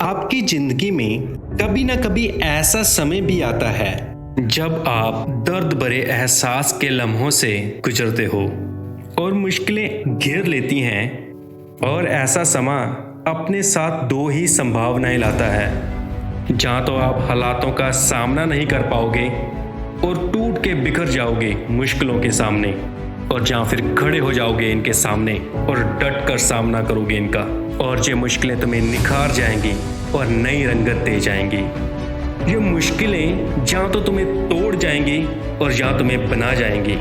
आपकी जिंदगी में कभी ना कभी ऐसा समय भी आता है जब आप दर्द भरे एहसास के लम्हों से गुजरते हो और मुश्किलें घेर लेती हैं। और ऐसा समा अपने साथ दो ही संभावनाएं लाता है, जहाँ तो आप हालातों का सामना नहीं कर पाओगे और टूट के बिखर जाओगे मुश्किलों के सामने, और जहाँ फिर खड़े हो जाओगे इनके सामने और डट कर सामना करोगे इनका, और ये मुश्किलें तुम्हें निखार जाएंगी और नई रंगत दे जाएंगी। ये मुश्किलें जहाँ तो तुम्हें तोड़ जाएंगी और जहाँ तुम्हें बना जाएंगी।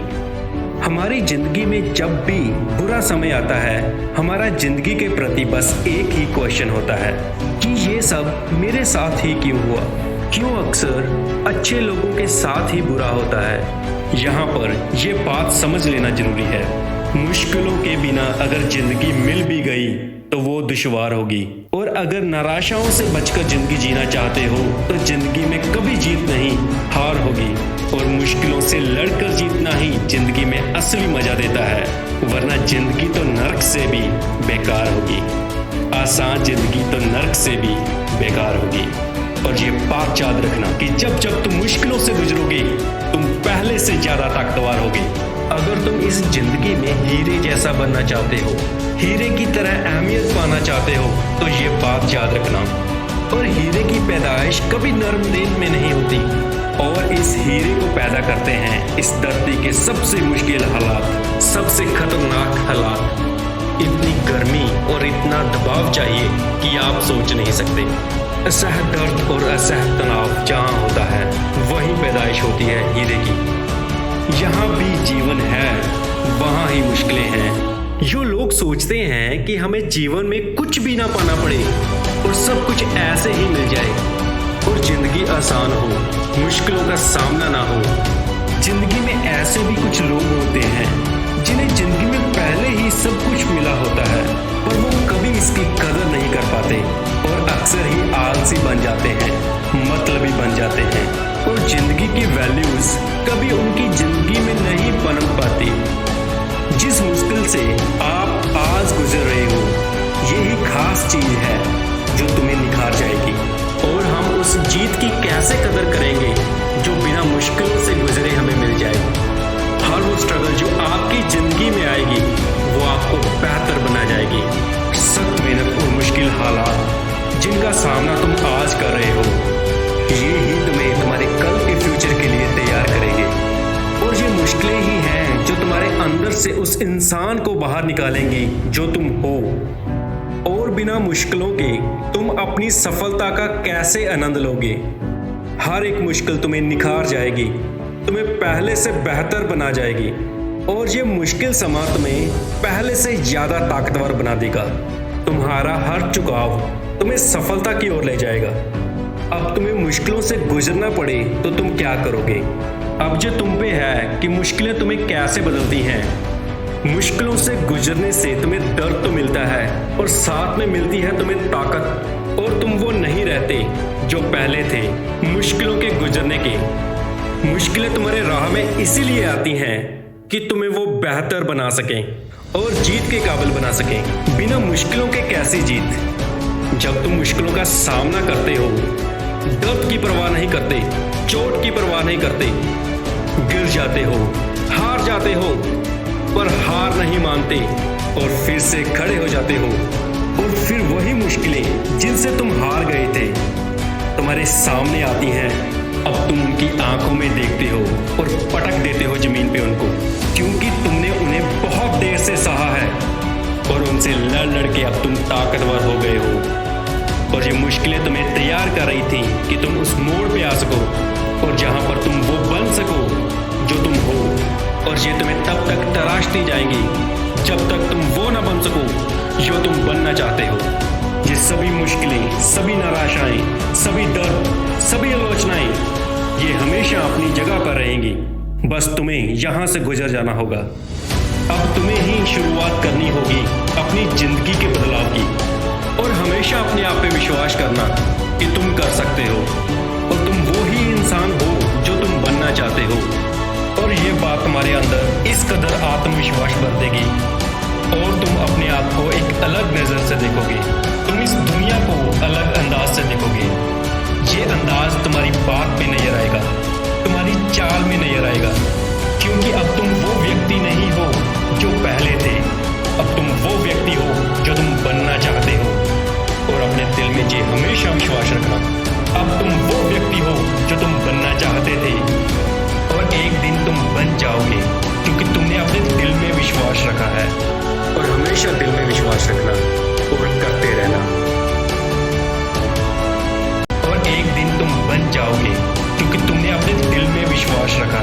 हमारी जिंदगी में जब भी बुरा समय आता है, हमारा जिंदगी के प्रति बस एक ही क्वेश्चन होता है कि ये सब मेरे साथ ही क्यों हुआ, क्यों अक्सर अच्छे लोगों के साथ ही बुरा होता है। यहाँ पर ये बात समझ लेना जरूरी है, मुश्किलों के बिना अगर जिंदगी मिल भी गई तो वो दुश्वार होगी, और अगर निराशाओं से बचकर जिंदगी जीना चाहते हो तो जिंदगी में कभी जीत नहीं, हार होगी। और मुश्किलों से लड़कर जीतना ही जिंदगी में असली मजा देता है, वरना जिंदगी तो नर्क से भी बेकार होगी। आसान जिंदगी तो नर्क से भी बेकार होगी। और ये बात याद रखना कि जब जब तुम मुश्किलों से गुजरोगे तुम पहले से ज्यादा ताकतवर होगे। अगर तुम इस जिंदगी में हीरे जैसा बनना चाहते हो, हीरे की तरह अहमियत पाना चाहते हो, तो ये बात याद रखना। और हीरे की पैदाइश कभी नर्म दिन में नहीं होती, और इस हीरे को पैदा करते हैं इस धरती के सबसे मुश्किल हालात, सबसे खतरनाक हालात। इतनी गर्मी और इतना दबाव चाहिए कि आप सोच नहीं सकते। असह दर्द और असह तनाव जहाँ होता है वहीं पैदाइश होती है हीरे की। यहाँ भी जीवन है, वहाँ ही मुश्किलें हैं। जो लोग सोचते हैं कि हमें जीवन में कुछ भी ना पाना पड़े और सब कुछ ऐसे ही मिल जाए और जिंदगी आसान हो, मुश्किलों का सामना ना हो। जिंदगी में ऐसे भी कुछ लोग होते हैं जिन्हें जिंदगी में पहले ही सब कुछ मिला होता है, पर वो कभी इसकी कदर नहीं कर पाते और अक्सर ही आलसी बन जाते हैं, मतलबी बन जाते हैं, और जिंदगी की वैल्यूज कभी उनकी जिंदगी में नहीं पनप पाती। जिस मुश्किल से आप आज गुजर रहे हो, यही खास चीज है जो तुम्हें निखार जाएगी। और हम उस जीत की कैसे कदर करेंगे जो बिना मुश्किलों से गुजरे हमें मिल जाएगी। हर वो स्ट्रगल जो आपकी जिंदगी में आएगी वो आपको बेहतर बना जाएगी। सख्त मेहनत और मुश्किल हालात जिनका सामना तुम आज कर रहे हो, ये ही तुम्हें तुम्हारे कल के फ्यूचर के लिए तैयार करेंगे। और ये मुश्किलें ही हैं जो तुम्हारे अंदर से उस इंसान को बाहर निकालेंगी जो तुम हो। और बिना मुश्किलों के तुम अपनी सफलता का कैसे आनंद लोगे। हर एक मुश्किल तुम्हें निखार जाएगी, तुम्हें पहले से बेहतर बना जाएगी, और ये मुश्किल समा तुम्हें पहले से ज्यादा ताकतवर बना देगा। तुम्हारा हर झुकाव तुम्हें सफलता की ओर ले जाएगा। अब तुम्हें मुश्किलों से गुजरना पड़े तो तुम क्या करोगे। अब जो तुम पे है कि मुश्किलें तुम्हें कैसे बदलती हैं। मुश्किलों से गुजरने से तुम्हें दर्द तो मिलता है और साथ में मिलती है तुम्हें ताकत, और तुम वो नहीं रहते जो पहले थे मुश्किलों के गुजरने के। मुश्किलें तुम्हारे राह में इसीलिए आती हैं कि तुम्हें वो बेहतर बना सकें और जीत के काबिल बना सकें। बिना मुश्किलों के कैसी जीत। जब तुम मुश्किलों का सामना करते हो, दर्द की परवाह नहीं करते, चोट की परवाह नहीं करते, गिर जाते हो, हार जाते हो, पर हार नहीं मानते और फिर से खड़े हो जाते हो। और फिर वही मुश्किलें जिनसे तुम हार गए थे तुम्हारे सामने आती हैं। अब तुम उनकी आंखों में देखते हो और पटक देते हो जमीन पे उनको, क्योंकि तुमने उन्हें बहुत देर से सहा है और उनसे लड़ लड़ के अब तुम ताकतवर हो गए हो। और ये मुश्किलें तुम्हें तैयार कर रही थी कि तुम उस मोड़ पे आ सको और जहां पर तुम वो बन सको जो तुम हो। और ये तुम्हें तब तक तराशती जाएंगी जब तक तुम वो ना बन सको जो तुम बनना चाहते हो। ये सभी मुश्किलें, सभी निराशाएं, सभी दर्द, सभी आलोचनाएं, ये हमेशा अपनी जगह पर रहेंगी। बस तुम्हें यहाँ से गुजर जाना होगा। अब तुम्हें ही शुरुआत करनी होगी अपनी जिंदगी के बदलाव की, और हमेशा अपने आप पे विश्वास करना कि तुम कर सकते हो और तुम वो ही इंसान हो जो तुम बनना चाहते हो। और ये बात तुम्हारे अंदर इस कदर आत्मविश्वास भर देगी और तुम अपने आप को एक अलग नजर से देखोगे। तुम इस दुनिया को अलग अंदाज से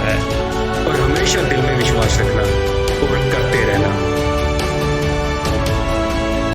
है।